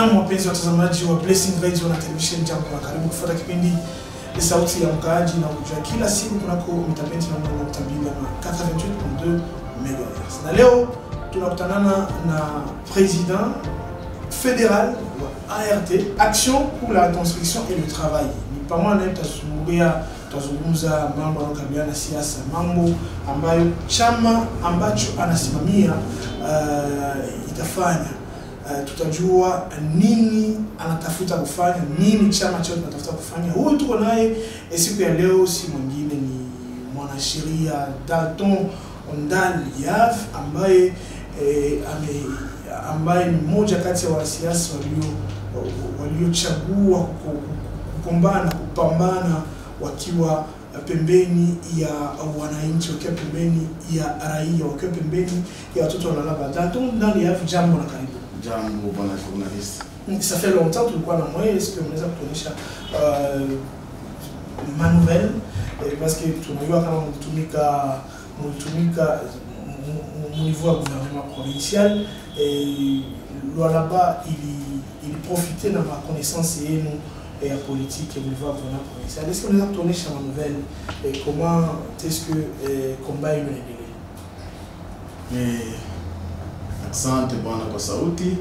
Na wapenzi watazamaji wa Blessing Radio na Television Jambo, na karibu kufuata kipindi Sauti ya Mkaaji na kujua kila siku kunako mitabendi na mwana mtabila na 88.2 MHz. Na leo tunakutanana na Président fédéral wa ART, Action pour la Reconstruction et le Travail. Ni pamoja na tutazungumza mambo yanayokabiliana na siasa, mambo ambayo chama ambacho anasimamia itafanya. Tutajua nini anatafuta kufanya, nini chama chote kinatafuta kufanya. Huyu tuko naye siku ya leo si mwingine ni mwanasheria Dalton Ondaliav ambaye ni mmoja kati ya wanasiasa waliochagua kupambana wakiwa pembeni ya wananchi, wakiwa pembeni ya raia, wakiwa pembeni ya watoto wa Lualaba. Dalton Ondaliav, jambo na karibu. Jambo bwana journaliste. Ça fait longtemps que tulikuwa na mwe, est-ce que mnaweza kutuonyesha manuel parce que tunajua kama mlitumika au niveau du gouvernement provincial et Lualaba il profitait de ma connaissance et la politique au niveau du gouvernement provincial. Est-ce que mnaweza kutuonyesha manuel et comment est-ce que combat est mené? Asante bwana kwa sauti.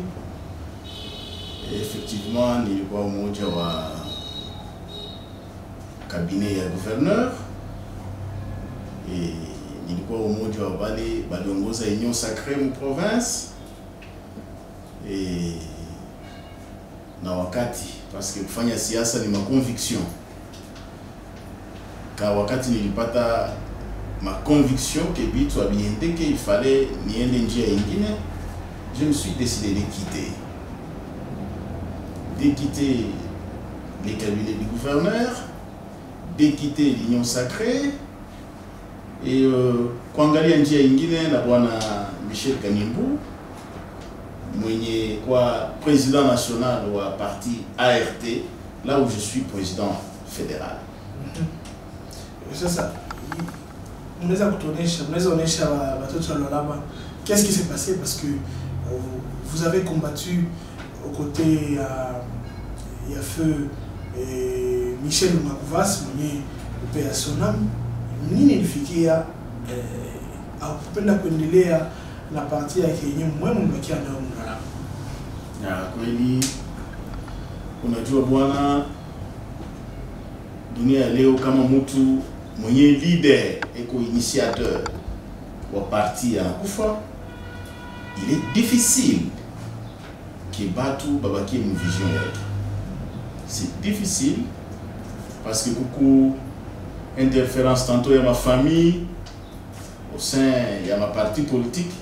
Effectivement nilikuwa mmoja wa cabinet ya gouverneur et nilikuwa mmoja wa wale waliongoza Union Sacrée mu province et na wakati parce que kufanya siasa ni ma conviction. Ka wakati nilipata ma conviction que bitu abiende que il fallait niende njia ingine, je me suis décidé de quitter les cabinets du gouverneur, de quitter l'Union Sacrée et kuangalia njia ingine na bwana Michel Kanimbu mwenye kwa président national wa parti ART, là où je suis président fédéral. C'est ça. Mnaweza onyesha watoto wa Lualaba qu'est-ce qui s'est passé, parce que vous avez combattu aux côtés il y a feu Michel Makuvas mwenye upea sonam. Nini ilifikia akupenda kuendelea na parti yake yenyewe mwemu mbakia nao Lualaba? Ya kweli unajua bwana, dunia leo kama mtu mwenye leader eko initiateur wa parti anakufa, il est difficile que batu babaki une vision yake. C'est difficile parce que beaucoup interférence tantôt ya ma famille au sein ya ma parti politique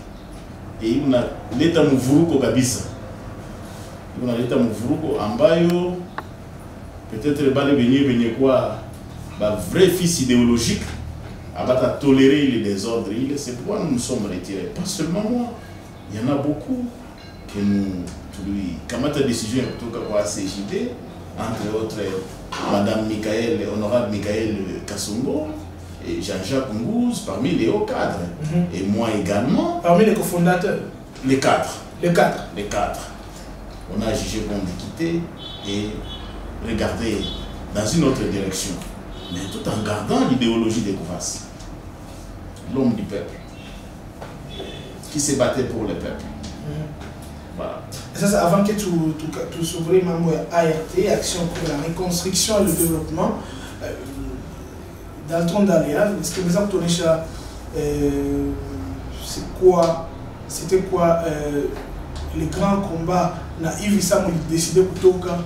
et una leta mvuruko kabisa. Una leta mvuruko ambayo peut-être bale benye kwa ba vrai fils idéologique à tolérer les désordres. C'est pourquoi nous nous sommes retirés. Pas seulement moi, il y en a beaucoup que nous, comment ta décision est plutôt qu'à CJD, entre autres Madame Michael, honorable Michael Kassongo et Jean-Jacques Ngouz parmi les hauts cadres. Et moi également. Parmi les cofondateurs? Les quatre. Les quatre? Les quatre. On a jugé bon de quitter et regarder dans une autre direction, mais tout en gardant l'idéologie des Kouvas. L'homme du peuple, qui se battait pour le peuple. Voilà. Et ça, avant que tu s'ouvres membre ART, Action pour la Reconstruction et le Développement, Dalton Ondaliav, est-ce que vous avez tourné c'était quoi les grands combats na hivi sasa mlidecide kutoka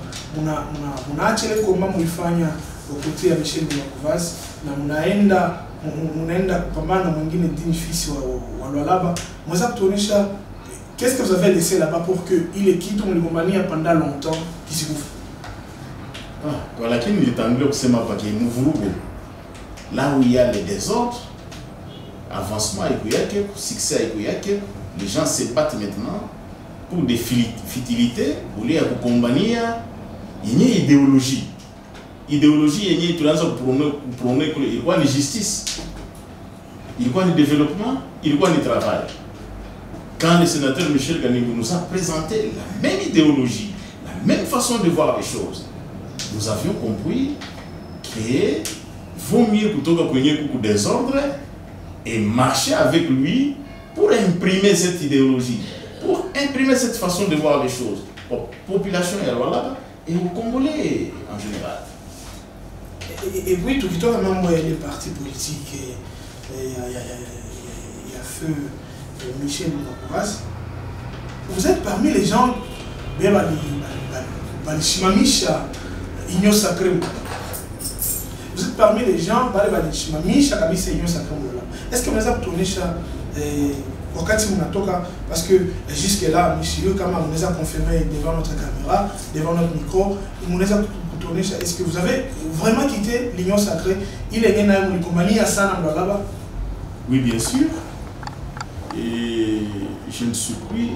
mnaacha ile combat mlifanya wakati ya Michel Makuvas na mnaenda kupambana mwingine dini fils wa Lualaba? Mweza kutuonyesha qu'est-ce que vous avez laissé là-bas pour que ile kitu mligombania pendant longtemps kisikufa? Kwa lakini nilitangulia kusema hapa ki mvurugo là où il y a les désordres, avancement iko yake, succès iko yake, les gens se battent maintenant pour des futilités, voulez à kukombania yenye idéologie yenye tunaanza kuprôner ilikuwa ni justice, ilikuwa ni développement, ilikuwa ni travail. Quand le sénateur Michel Kanimbu nous a présenté la même idéologie, la même façon de voir les choses. Nous avions compris qu'il vaut mieux que désordre et marcher avec lui pour imprimer cette idéologie, pour imprimer cette façon de voir les choses aux populations et aux Congolais en général. Et puis, tout le temps, même les partis politiques, il y a feu Michel Mouakouras. Vous êtes parmi les gens, vous êtes parmi les gens, est-ce que vous avez tourné ça parce que jusque-là, monsieur, comme on nous a confirmé devant notre caméra, devant notre micro, on nous a tourné ça. Est-ce que vous avez vraiment quitté l'Union sacrée? Il est né à là-bas? Oui, bien sûr. Et je ne suis plus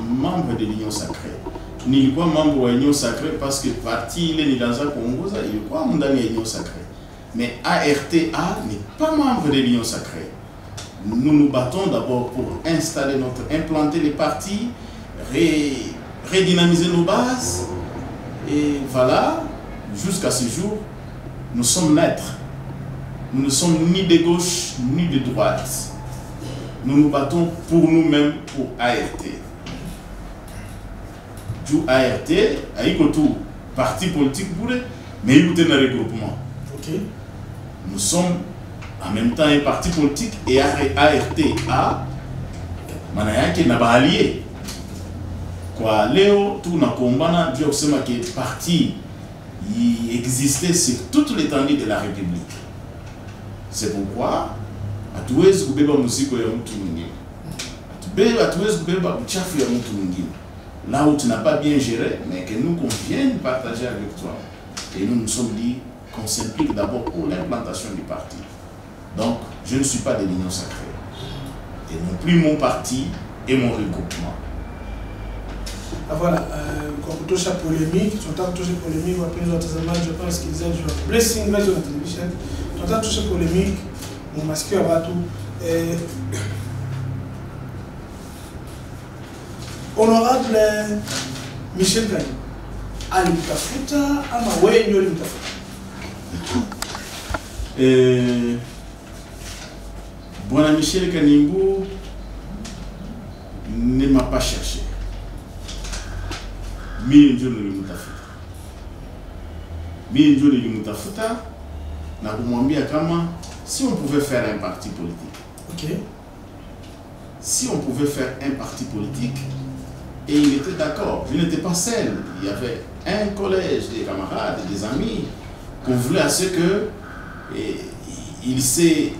membre de l'Union sacrée. Ni pas membre de l'Union sacrée parce que parti il est dans un Congo, il est pas membre de l'Union sacrée. Mais ARTA n'est pas membre de l'Union sacrée. Nous nous battons d'abord pour implanter les partis, redynamiser nos bases. Et voilà, jusqu'à ce jour, nous sommes maîtres. Nous ne sommes ni de gauche ni de droite. Nous nous battons pour nous-mêmes, pour ART. Du ART, Aïkotou, parti politique, mais il y a un regroupement. Okay. Nous sommes en même temps un parti politique et ARTA, manayake n'a pas allié. Quoi, Léo, tout n'a combat, Dieu sait que parti il existait sur toute l'étendue de la République. C'est pourquoi, à tous les goubeba musique ya mtu mwingine. À tous les goubeba uchafu ya mtu mwingine. Là où tu n'as pas bien géré, mais que nous qu'on vienne partager avec toi. Et nous nous sommes dit qu'on s'implique d'abord pour l'implantation du parti. Donc, je ne suis pas de l'Union sacrée. Et non plus mon parti et mon regroupement. Ah voilà, quand on touche à polémique, tu entends toucher polémique, on appelle je pense qu'ils aient joué Blessing Radio de la télévision. Tu entends toucher polémique, mon masque à tout. Honorable Michel Kani, alimtafuta ama wewe ndio ulimtafuta? Bwana Michel Kanimbu ne m'a pas cherché. Mimi ndio nilimtafuta. Mimi ndio nilimtafuta na kumwambia kama si on pouvait faire un parti politique. OK. Si on pouvait faire un parti politique, et il était d'accord. Je n'étais pas seul. Il y avait un collège, des camarades, des amis qu'on voulait à ce que il s'est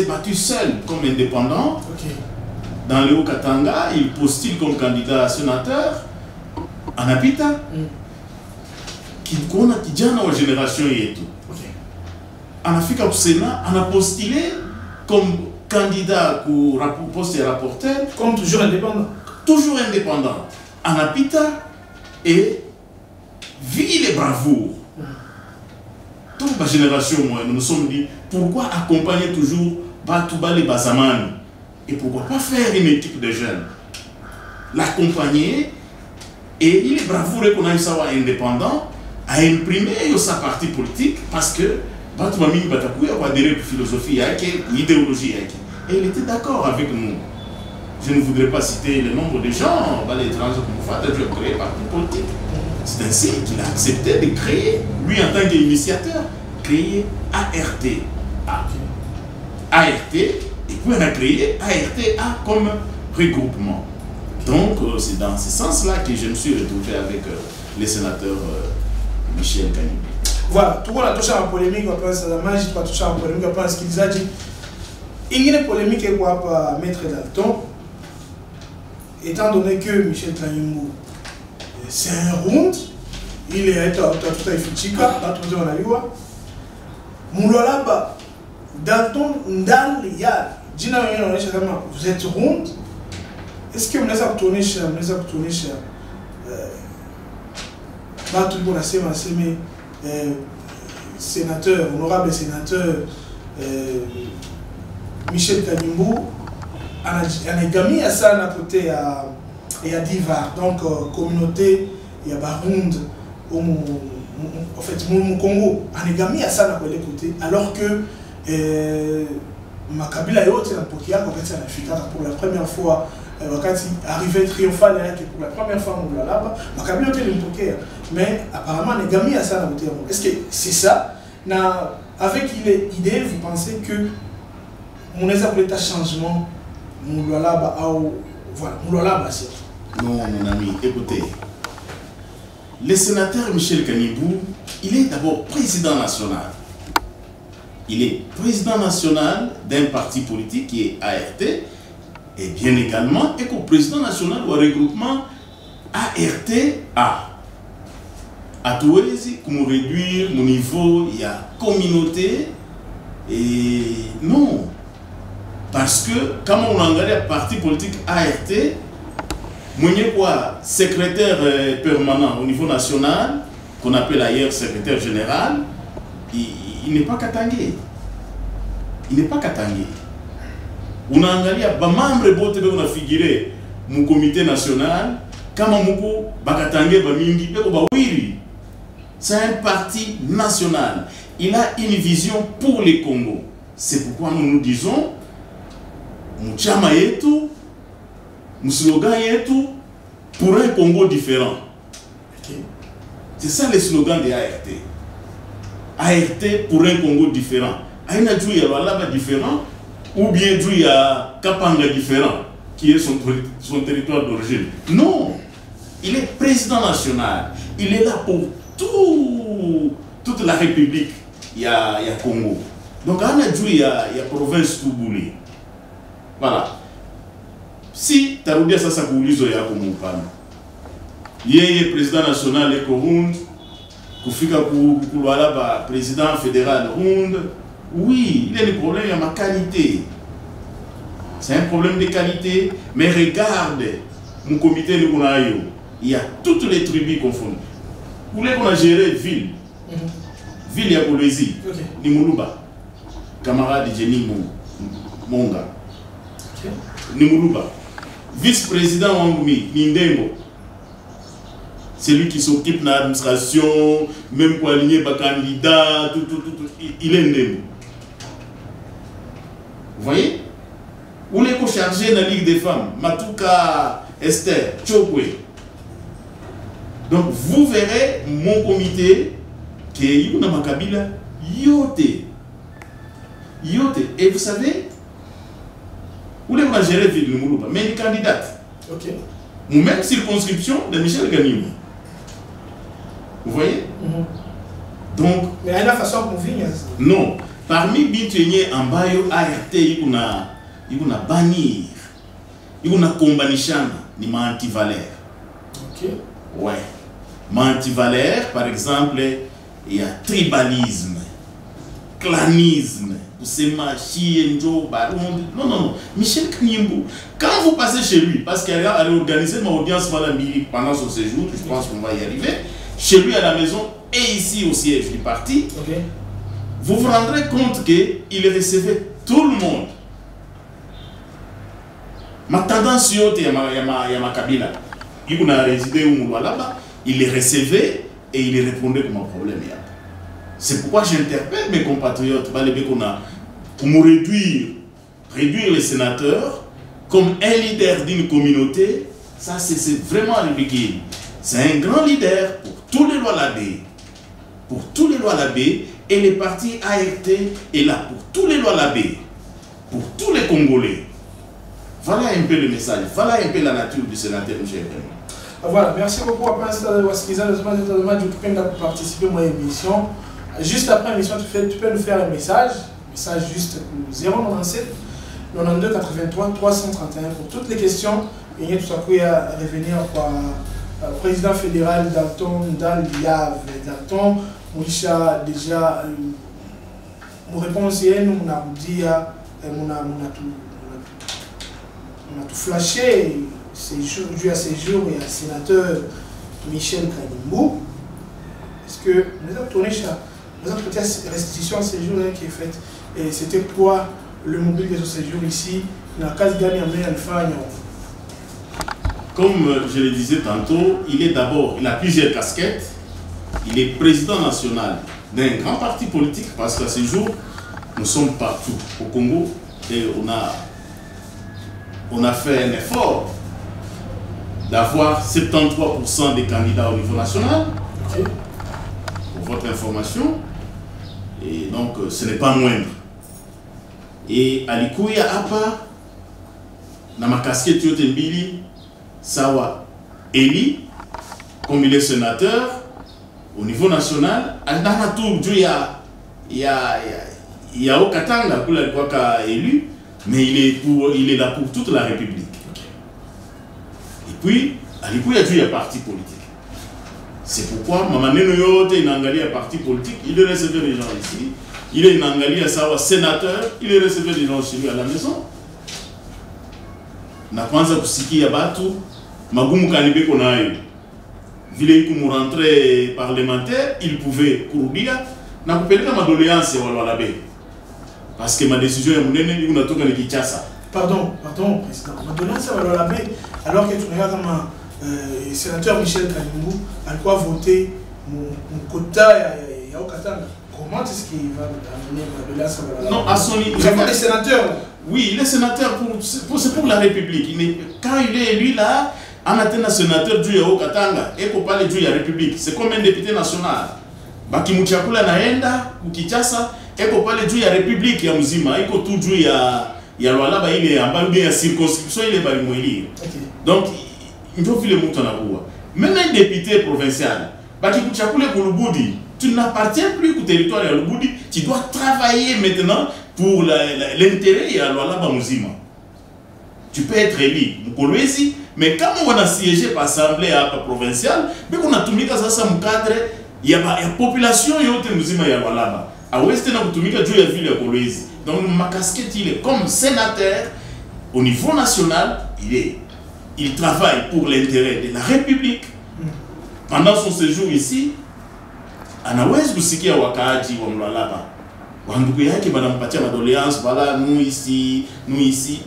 battu seul comme indépendant. Okay. Dans le Haut-Katanga, il postule comme candidat à sénateur. Anapita, qu'on a kijana wa génération yetu. Anafika au Sénat, on a postulé comme candidat pour poste de rapporteur. Comme toujours indépendant. Toujours indépendant. Anapita et vit les bravoures. Toute ma génération, moi, nous nous sommes dit pourquoi accompagner toujours Batouba les Bazamani et pourquoi pas faire une équipe de jeunes, l'accompagner. Et il est bravoure qu'on a eu ça indépendant à imprimer sa parti politique parce que Batouba Mimi Batakouya a adhéré à la philosophie, à l'idéologie. Et il était d'accord avec nous. Je ne voudrais pas citer le nombre de gens, les étrangers comme Fata, qui ont créé parti politique. C'est ainsi qu'il a accepté de créer, lui en tant qu'initiateur, créer ART. ART, et puis on a créé ARTA comme regroupement. Donc c'est dans ce sens-là que je me suis retrouvé avec le sénateur Michel Kanimbu. Voilà, tout le monde a touché à la polémique, on pense à la magie, on a touché à la polémique, on pense qu'il a dit. Il y a une polémique et quoi pas mettre Dalton, étant donné que Michel Kanimbu, c'est un round, il est tout à fait là tout on a eu. Moulolaba, Dalton, Ndal, Yad, Dina, vous êtes round. Est-ce que vous avez retourné cher, tout le monde a sémé, sénateur, honorable sénateur Michel Kanimbu, on a gagné à ça à côté à Divar, donc communauté il y a Baround, en fait, mon Congo, on est gami à ça dans les côtés, alors que Makabila et autres, pour la première fois, wakati arrivé triomphal pour la première fois mon là-bas, Makabila était le poker, mais apparemment on est gami à ça dans le côté. Est-ce que c'est ça? Avec l'idée, vous pensez que mon état changement, mon là-bas, voilà, mon là-bas, c'est. Non, mon ami, écoutez. Le sénateur Michel Kanibou, il est d'abord président national. Il est président national d'un parti politique qui est ART, et bien également président national du regroupement ART-A. À Touézi, pour réduire mon niveau, il y a communauté, et non. Parce que, quand on regarde le parti politique ART, mon secrétaire permanent au niveau national, qu'on appelle ailleurs secrétaire général, il n'est pas katangé. Il n'est pas katangé. On a engagé un membre de a figuré mon comité national, quand on c'est un parti national. Il a une vision pour les Congo. C'est pourquoi nous disons, mon chama yetu, mon slogan yetu, pour un Congo différent. Okay. C'est ça le slogan de ART. ART pour un Congo différent. Aïna Djou Yalaba différent, ou bien Djou ya Kapanga différent, qui est son territoire d'origine. Non, il est président national. Il est là pour toute la République. Il y a Congo. Donc, Aïna Djou il y a province Toubouli. Voilà. Si tu as oublié ça, ça coulizo ya comme il est président national et Korund, Koufika Kouloualaba, président fédéral Rund. Oui, il y a des problèmes à ma qualité. C'est un problème de qualité, mais regarde mon comité de Kounaïo. Il y a toutes les tribus confondues. Vous voulez qu'on a géré ville, ville ya Kolwezi, Nimoulouba, camarade de Jenny Monga. Nimoulouba, vice-président Wangoumi, Nindembo. C'est lui qui s'occupe de l'administration, même pour aligner les candidats, tout, il est Ndembo. Vous voyez? Où les co-chargés de la Ligue des femmes, Matuka, Esther, Chokwe. Donc vous verrez mon comité, qui est Yuna Makabila, Yote. Et vous savez, où les gens géré ville de Moulouba, mais les candidates. Ok. Ou même circonscription de Michel Ganimou. Vous voyez? Donc. Mais il y a une façon qu'on vit. Non. Parmi Bituenye en Bayo ART, il y a bannir. Il y a combanishana, ni ma anti-valeur. Ok. Ouais. Ma anti-valeur, par exemple, il y a tribalisme, clanisme. Non. Michel Knimbou, quand vous passez chez lui, parce qu'elle a organisé une audience pendant son séjour, je pense qu'on va y arriver, chez lui à la maison et ici au siège du parti, vous vous rendrez compte qu'il recevait tout le monde. Ma tendance, Kabila, il a résidé là-bas, il les recevait et il les répondait comme un problème. C'est pourquoi j'interpelle mes compatriotes, pour me réduire les sénateurs comme un leader d'une communauté. Ça, c'est vraiment ridicule. C'est un grand leader pour tous les lois labés. Pour tous les lois labés. Et le parti ART est là pour tous les lois labés. Pour tous les Congolais. Voilà un peu le message. Voilà un peu la nature du sénateur Michel. Voilà, merci beaucoup. Après, de participer à mon émission. Juste après l'émission, tu peux nous faire un message juste 097 92 83 331 pour toutes les questions. Et tout ça à revenir par président fédéral Dalton Daliave. Dalton, Mouisha déjà, mon réponse est nous a dit, on a tout flashé. Dû à ces jours, il y a le sénateur Michel Kanibou. Est-ce que nous avons tourné ça? Nous avons peut-être restitution à ces jours qui est faite. Et c'était quoi le mobile de ce séjour ici? La case gagne à Méal Fagnon. comme je le disais tantôt, il a plusieurs casquettes. Il est président national d'un grand parti politique parce qu'à ce jour, nous sommes partout au Congo et on a fait un effort d'avoir 73% des candidats au niveau national, pour votre information, et donc ce n'est pas moindre. Et alikuya hapa na makasquette yote mbili sawa Eli comme il est sénateur au niveau national, andana tu juu ya Okatanga kule alikuwa ka élu, mais il est là pour toute la République. Et puis alikuya juu ya parti politique. C'est pourquoi mamaneno yote inaangalia parti politique, il recevait les gens ici. Il est inaangalia sawa sénateur, il recevait les gens chez lui à la maison. Na kwanza kusikia batu magumu kanibeko nayo. Vile iko mu rentrée parlementaire, il pouvait kurudia na kupeleka madoléance ya Walwalabe. Parce que ma décision ya munene iko natoka ni Kinshasa. Pardon, président. Madoléance ya Walwalabe alors que tu regardes comme sénateur Michel Kalimbu alikuwa voter mon quota ya Okatanga. Comment est-ce qu'il va amener Madoléance à Walwalabe? Non, à son niveau. Vous avez des sénateurs. Oui, il est sénateur c'est pour la République. Quand il est élu là, on a un sénateur du Okatanga et pour parler du République. C'est comme un député national. Bakimuchakula naenda Kinshasa et pour parler du République ya mzima, iko tout du ya Lualaba ile ambayo ya circonscription ile bali mweli. Donc ndio vile mtu anakuwa. Même un député provincial, bakikuchakule ku Lubudi, tu n'appartiens plus au territoire de Lubudi, tu dois travailler maintenant pour l'intérêt de Lualaba mzima. Tu peux être élu Mkolwezi, mais quand on a siégé par assemblée provinciale, mais on a tout mis dans un cadre, il y a la population yote mzima ya Lualaba. À ouest na kutumika juu ya ville ya Kolwezi. Donc ma casquette il est comme sénateur au niveau national, il travaille pour l'intérêt de la République. Pendant son séjour ici, anawezi kusikia wakaaji wa Lualaba. Wandugu yake banampatia madoléance, voilà, nous ici,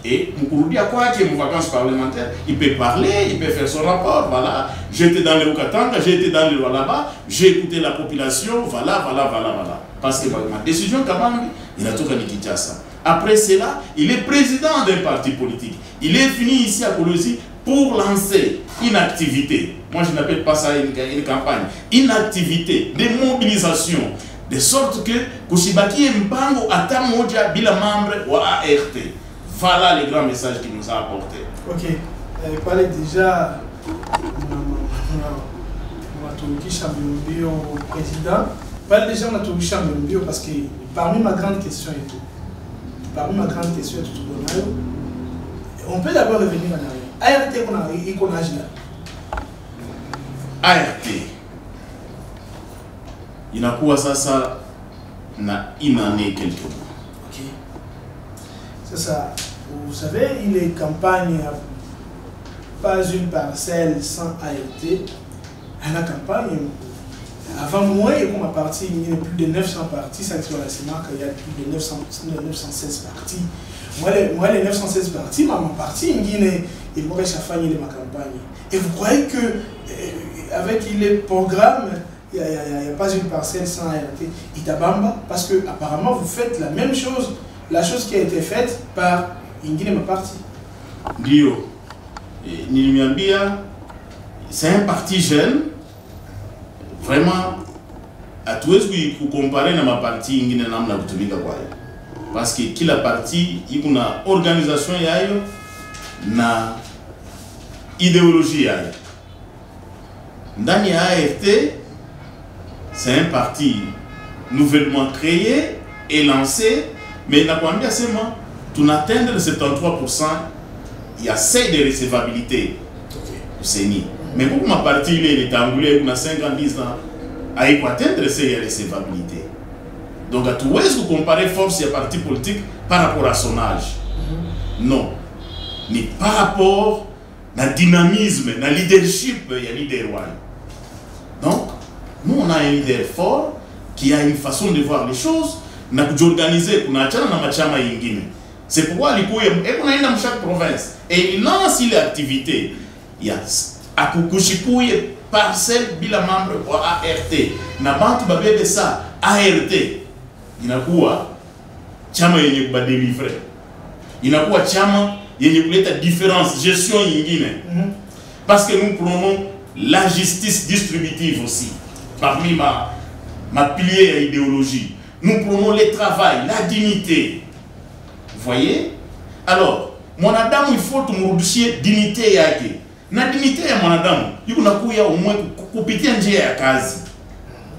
et mkurudia kwake en vacances parlementaires, il peut parler, il peut faire son rapport, voilà. J'étais dans le Okatanga, j'ai été dans le Lualaba, j'ai écouté la population, voilà. Parce que ma décision, quand même, il a tout gagné Kinshasa. Après cela, il est président d'un parti politique. Il est venu ici à Kolwezi pour lancer une activité. Moi, je n'appelle pas ça une campagne. Une activité de mobilisation. De sorte que Kushibaki Mpango ata moja bila membre wa ART. Voilà le grand message qu'il nous a apporté. Ok. Il parlait déjà Bio président. Il parlait déjà de Bio parce que parmi ma grande question et tout. On peut d'abord revenir en arrière. ART qu'on a agi là. ART. Inakuwa sasa na une année quelque mois. Ok. C'est ça. Vous savez, il est campagne pas une parcelle sans ART. Il y a une campagne. Avant moi, il y a parti, il y a plus de 900 partis. Ça il y a plus de 916 partis. Moi, les 916 partis, mon parti, il pourrait s'affaner de ma campagne. Et vous croyez que avec les programmes, il n'y a pas une parcelle sans ART Itabamba, parce que apparemment vous faites la même chose, la chose qui a été faite par Ingine Maparti. Dio, Nilimiambia, c'est un parti jeune, vraiment, à tout ce que vous comparez à ma partie Ingine Namna Kutumika Kwayo. Parce que qui la partie, il y a une organisation, une idéologie. Dans l'ART, c'est un parti nouvellement créé et lancé, mais il n'a pas mis seulement pour atteindre le 73%, il y a 6 de recevabilité du CENI. Mais pour ma partie, il est angolais, il a 50 ans, à atteindre ces recevabilités. Donc, à tout est-ce que vous comparez force et parti politique par rapport à son âge? Non. Mais par rapport à dynamisme, à leadership, il y a leader. Donc, nous, on a un leader fort qui a une façon de voir les choses, on a organisé, on a un ingine. C'est pourquoi on a dans chaque province et il lance l'activité. Yes. Akukushikuye parcelle bila membre wa ART. Na bantu babebe sa ART. Inakuwa chama yenye kubadilivre. Inakuwa chama yenye kuleta différence gestion yingine. Parce que nous prenons la justice distributive aussi parmi ma pilier idéologie. Nous prenons le travail, la dignité. Vous voyez? Alors, mwanadamu il faut tumrudishie dignité yake. Na dignité ya mwanadamu yuko nakuya umwe kupitia njia ya kazi.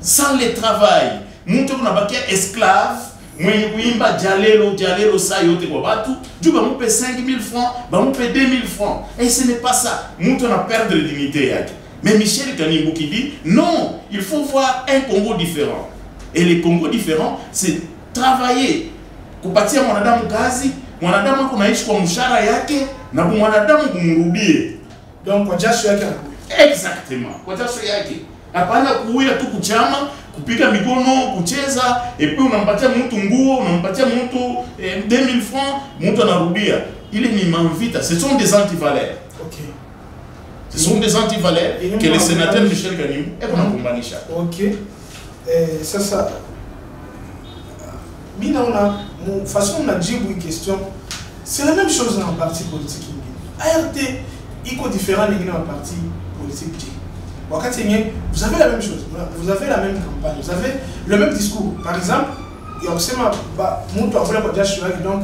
Sans le travail, mtu kunabakia esclave mwenye kuimba jalelo saa yote kwa watu, juu bamupe 5000 francs, bamupe 2000 francs. Et ce n'est pas ça. Mtu ana perdre dignité yake. Mais Michel Kanimbu qui dit non, il faut voir un Congo différent. Et le Congo différent, c'est travailler. Kupatia mwanadamu kazi, mwanadamu kunaishi kwa mshahara yake na mwanadamu kumrudie. Donc kwa jasho yake. Exactement. Kwa jasho yake. Hapana kuuya tu kuchama, kupiga mikono, kucheza, et puis unampatia mtu nguo, unampatia mtu 2000 francs, mtu anarudia. Ile ni manvita, ce sont des antivaleurs. OK. Ce sont des antivaleurs que le sénateur Michel Kanimbu est anakumbanisha. OK. Sasa mimi naona façon on a dit une question, c'est la même chose dans le parti politique. ART iko différent des partis politiques. Wakati yenye vous avez la même chose, vous avez la même campagne, vous avez le même discours. Par exemple, il y a aussi mtu afule kwa jasho yake, donc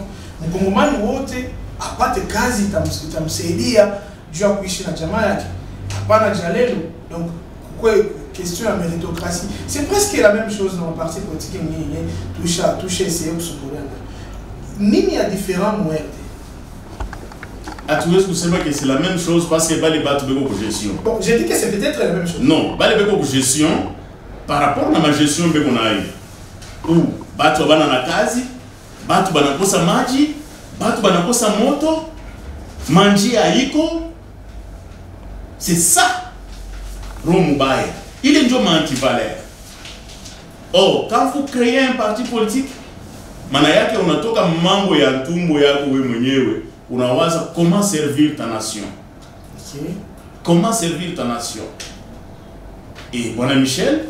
mkongomani wote apate kazi itamsaidia juu ya kuishi na jamaa yake. Hapana jalelo. Donc quoi question à méritocratie. C'est presque la même chose dans le parti politique touche essayer de se connaître. Nini ya différent mwete? Atuwezi kusema que c'est la même chose parce que bali batu beko ko gestion. Bon, j'ai dit que c'est peut-être la même chose. Non, bali beko ko gestion par rapport à ma gestion beko nayo. Ou batu bana na kazi, batu banakosa maji, batu banakosa moto, manji haiko. C'est ça. Romubaya. Il est un antivaleur. Or, quand vous créez un parti politique, maana yake unatoka mambo ya tumbo yako wewe mwenyewe. Unawaza comment servir ta nation. Okay. Comment servir ta nation. Et Bwana Michel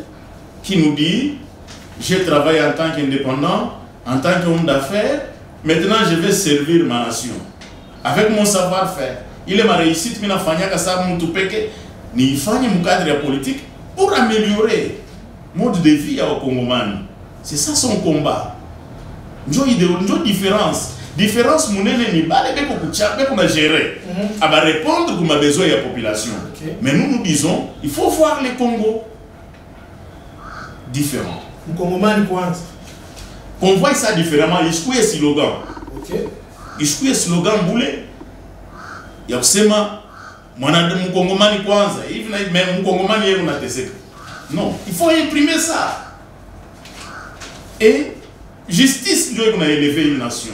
qui nous dit je travaille en tant qu'indépendant, en tant qu'homme d'affaires, maintenant je vais servir ma nation avec mon savoir-faire. Il est ma réussite mina fanyaka sa mtu peke ni ifanye mkadre ya politique pour améliorer mode de vie ya wakongomani. C'est ça son combat. Njo idéologie, njo différence. Différence monene ni bale beko kuchapa beko na gérer. À va répondre aux besoins de la population. Okay. Mais nous disons, il faut voir les Congo différents. Mkongomani kwanza. On voit ça différemment, il y a un slogan. OK. Il y a un slogan boulé. Il y a kusema mwanadamu mkongomani kwanza, hivi na même mkongomani yeye unateseka. Non, il faut imprimer ça. Et justice ndio iko na élever une nation.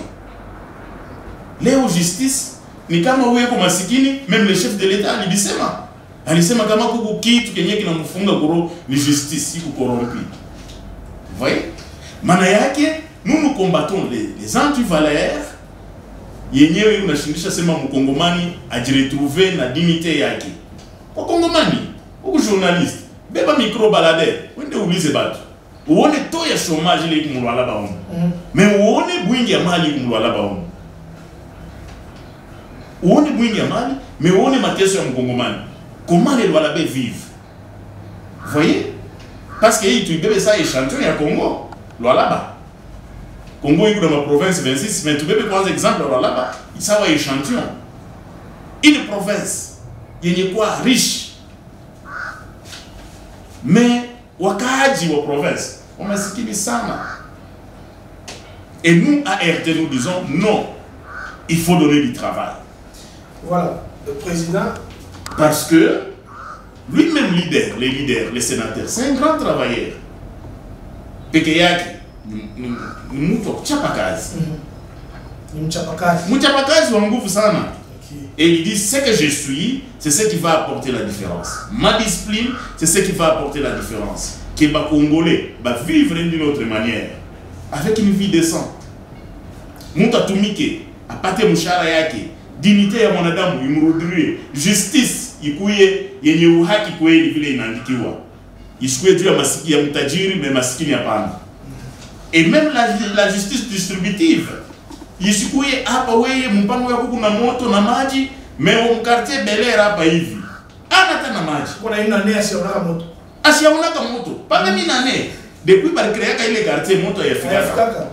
Leo justice ni kama wewe kwa masikini, même le chef de l'État alisema kama kuku kitu kenye kinamfunga goro ni justice iko corrompu. Vous voyez? Maana yake nous combattons les antivaleurs yenyewe unashindisha sema mkongomani ajiretrouver na dignité yake. Kwa kongomani, uko journaliste, beba micro balader, wende ulize batu. Uone to ya chômage ile kumulwala ba homo. Mais uone bwingi ya mali kumulwala ba homo. Uone bwingi ya mali, mais uone mateso ya mkongomani. Comment les Lualabé vivent? Vous voyez? Parce que tu bébé ça échantillon ya Congo, Lualaba. Congo est dans ma province 26, mais tu bébé prendre exemple Lualaba, il ça va échantillon. Une province, il y a quoi riche. Mais wakaji wa province, on m'a dit ça. Et nous à RT nous disons non, il faut donner du travail. Voilà, le président. Parce que lui-même leader, les sénateurs, c'est un grand travailleur. Pekeyaki, mtu chapakazi. Mchapakazi wa nguvu sana. Et il dit ce que je suis, c'est ce qui va apporter la différence. Ma discipline, c'est ce qui va apporter la différence. Que les Congolais va vivre d'une autre manière, avec une vie décente. Mutatumike, apate mshahara yake, dignité ya mwanadamu imrudie, justice ikuye yenye uhaki kweli vile inaandikiwa. Isikuwe juu ya masikini ya mtajiri mais masikini hapana. Et même la justice distributive. Isikuye hapa wewe mpango yako kuna moto na maji mais au quartier Bel Air hapa hivi. Ana tena maji. Kuna ina nane asiona moto. Asiona moto. Pas même nane. Depuis par créer ka ile quartier moto ya fika.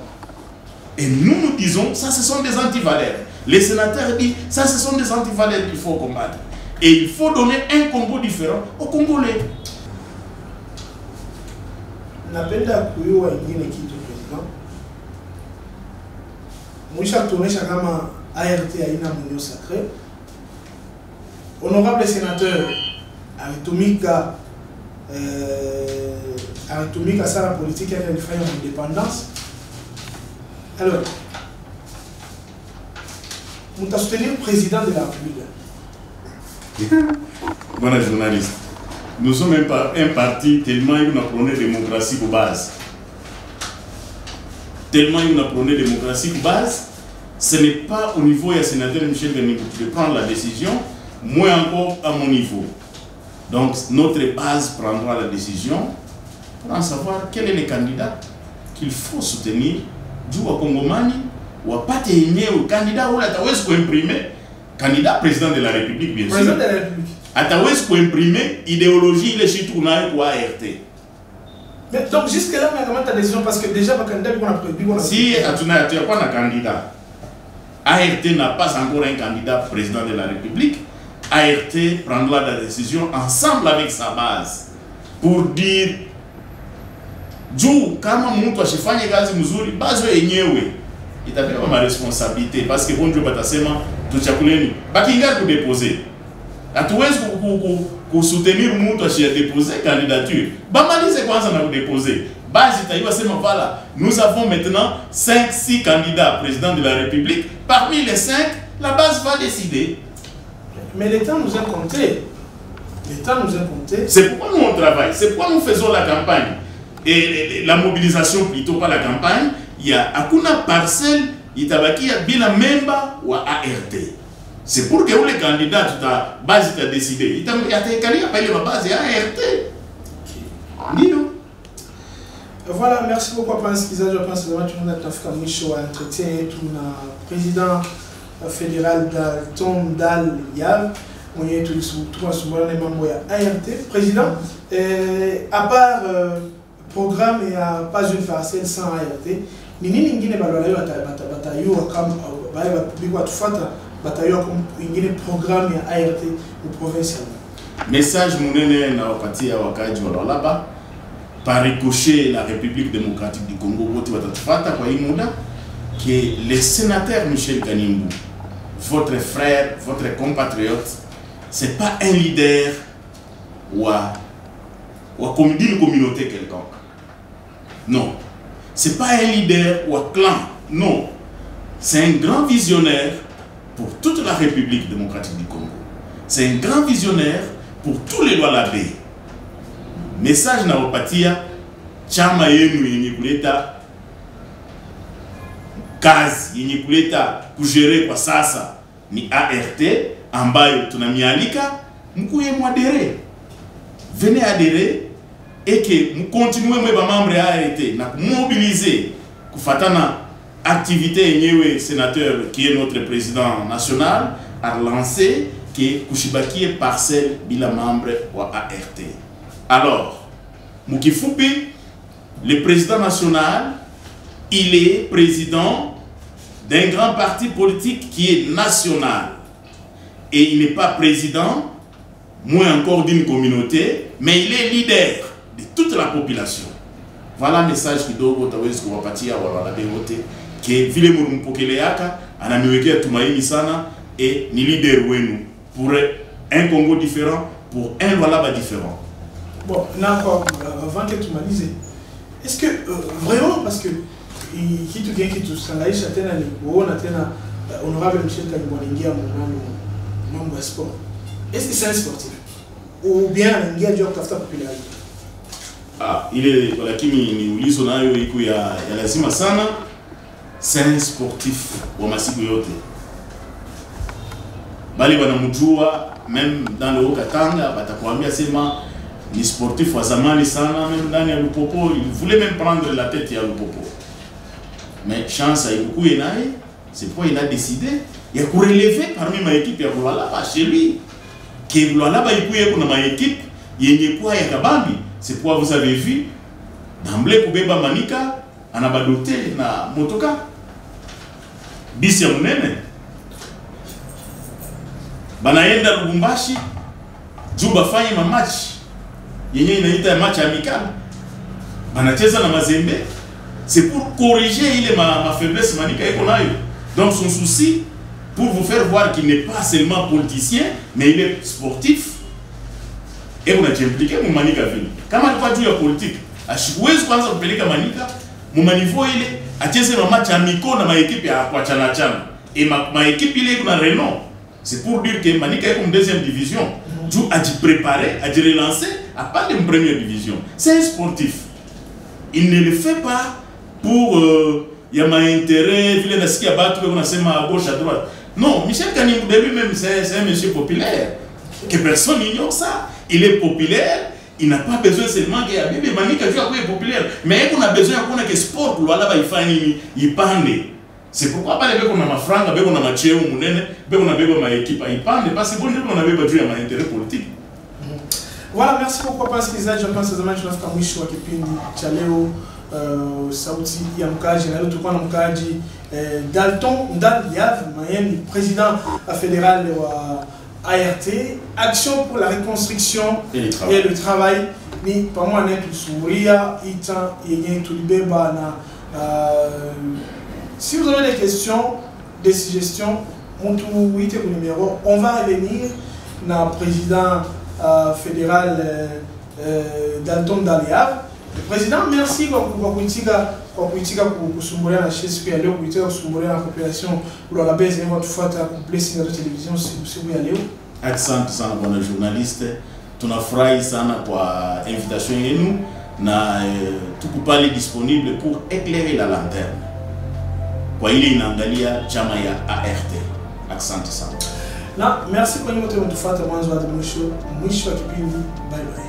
Et nous disons ça ce sont des antivaleurs. Les sénateurs disent ça ce sont des antivaleurs qu'il faut combattre. Et il faut donner un Congo différent aux Congolais. Napenda kuyua ingine kitu president. Mwisha tuonesha kama ART haina mwenyo sacré. Honorable sénateur alitumika sana politique yake alifanya indépendance. Alors, vous avez soutenu le président de la République. Bon journaliste, nous sommes un parti tellement il a prôné la démocratie de base. Tellement il a prôné la démocratie de base, ce n'est pas au niveau du sénateur Michel Ganimbu de prendre la décision, moins encore à mon niveau. Donc notre base prendra la décision pour en savoir quel est le candidat qu'il faut soutenir. Du Wakongomani, wapate yenyewe candidat ule atawezi kuimprimer candidat président de la République bien sûr. Président de la République. Atawezi kuimprimer idéologie ile shitu kunayo kwa ART. Mais donc jusque là mais comment ta décision parce que déjà le candidat qu'on a prévu si atuna pas un candidat. ART n'a pas encore un candidat président de la République. ART prendra la décision ensemble avec sa base pour dire juu kama mtu ashifanye kazi mzuri bazo yenyewe itabeba ma responsabilité parce que bonjo batasema tuchakuleni bakinga ku déposer hatuwezi ku soutenir mtu ashia déposer candidature bamalize kwanza na ku déposer base itaiwa sema voilà nous avons maintenant 5-6 candidats président de la République parmi les 5 la base va décider mais le temps nous a compté c'est pourquoi nous on travaille c'est pourquoi nous faisons la campagne. Et la mobilisation plutôt pas la campagne, il y a akuna parcelle itabaki ya bila memba wa ART. C'est pour que les candidats ta base ta décidé. Itabaki pas les base ya ART. Nino. Voilà, merci beaucoup à Prince Kiza. Je pense vraiment que tout le monde a fait un moucho à entretien tout le président fédéral Dalton Dal Yav. On y est tout le membre de ART. Président, à part programme et pas une parcelle sans ART. Nini ngine balwala yo batayo kama baye bapigwa tufata batayo comme ngine programme ya ART au provincial. Message munene na wapatia wakaji wa Lwalaba par ricochet la République démocratique du Congo wote watatufata kwa hii muda que le sénateur Michel Ganimbu, votre frère, votre compatriote, c'est pas un leader ou d'une communauté quelconque. Non. Ce n'est pas un leader ou un clan. Non. C'est un grand visionnaire pour toute la République démocratique du Congo. C'est un grand visionnaire pour tous les Lwalabé. Message na wapatia chama yenu yenye kuleta kazi yenye kuleta kujere kwa sasa ni ART ambayo tunamialika mkuye mwadere. Venez adhérer et que nous continuons à membres ART na mobiliser kufatana activité yenyewe sénateur qui est notre président national a lancé que kushibaki parcelle bila membre wa ART. Alors Mukifupi, le président national, il est président d'un grand parti politique qui est national et il n'est pas président moins encore d'une communauté, mais il est leader de toute la population. Voilà le message que dogo tawezi kuwapatia Lwalaba wote que vile mumpokeleaka anamiwekea tumaini sana et ni leader wenu pour un Congo différent, pour un Lwalaba différent. Bon, là encore, avant que tu m'as dit, est-ce que vraiment, parce que qui tu viens qui tu salaïs, honorable Michel Ganimbu, membre de sport, est-ce que c'est un sportif ou bien un gars de la popularité? Ah, il est lakini ni ulizo nayo iko ya lazima sana. C'est un sportif wa masiku yote. bali wanamjua même dans le Haut-Katanga, batakwambia sema ni sportif wa zamani sana, même ndani ya Lupopo, il voulait même prendre la tête ya Lupopo. Mais chance haikukuye naye, c'est pourquoi il a décidé ya kurelever parmi ma équipe ya Lualaba chez lui. Que Lualaba ikuye kuna ma équipe yenye kwa ya kabambi, c'est pourquoi vous avez vu d'emblée kubeba Manika anabadote na motoka bisi ya munene. Banaenda Lubumbashi juu bafanye ma match yenye inaita match amical. Banacheza na Mazembe, c'est pour corriger ile ma faiblesse Manika eko nayo. Donc son souci pour vous faire voir qu'il n'est pas seulement politicien mais il est sportif. Et on a impliqué mu Manika vile. Kama alikuwa juu ya politique, ashiwezi kwanza kupeleka Manika mu maniveau ile acheze ma match amico na ma équipe ya kwa chana chana. Et ma équipe ile iko na renom. C'est pour dire que Manika est comme deuxième division. Tu as dû préparer, a dû relancer, à part une première division. C'est un sportif. Il ne le fait pas pour y a un intérêt, il est à gauche, à droite. Non, Michel Kanimou de lui-même, c'est un monsieur populaire. Que personne n'ignore ça. Il est populaire, il n'a pas besoin seulement qu'il y a bébé Manika qui est populaire. Mais on a besoin qu'on ait que sport pour là-bas, il parle. C'est pourquoi pas les gens qui ont ma franga, les gens qui ont ma chéo, les gens qui ont ma équipe, ils parlent parce que bon, on avait besoin d'un intérêt politique. Voilà, merci beaucoup parce que je pense que c'est un mwisho wa kipindi cha leo sauti ya mkaji na leo tulikuwa na mkaji Dalton Ndaliav, ni président fédéral wa ART, Action pour la reconstruction et le travail. Ni pamoja na tusuria ita yenye tulibeba na si vous avez des questions, des suggestions, on va revenir na président fédéral Dalton Ndaliav. Le président, merci pour kuitika kusumbulia na siku ya leo, kuitika kusumbulia na population pour la base ya watu fuata kuplesi na television siku ya leo. Asante sana bwana journaliste. Tunafurahi sana kwa invitation yenu na tukupali disponible pour éclairer la lanterne. Kwa ile inaangalia chama ya ART. Asante sana. Na merci kwa nyote mtufuata mwanzo hadi mwisho wa kipindi. Bye bye.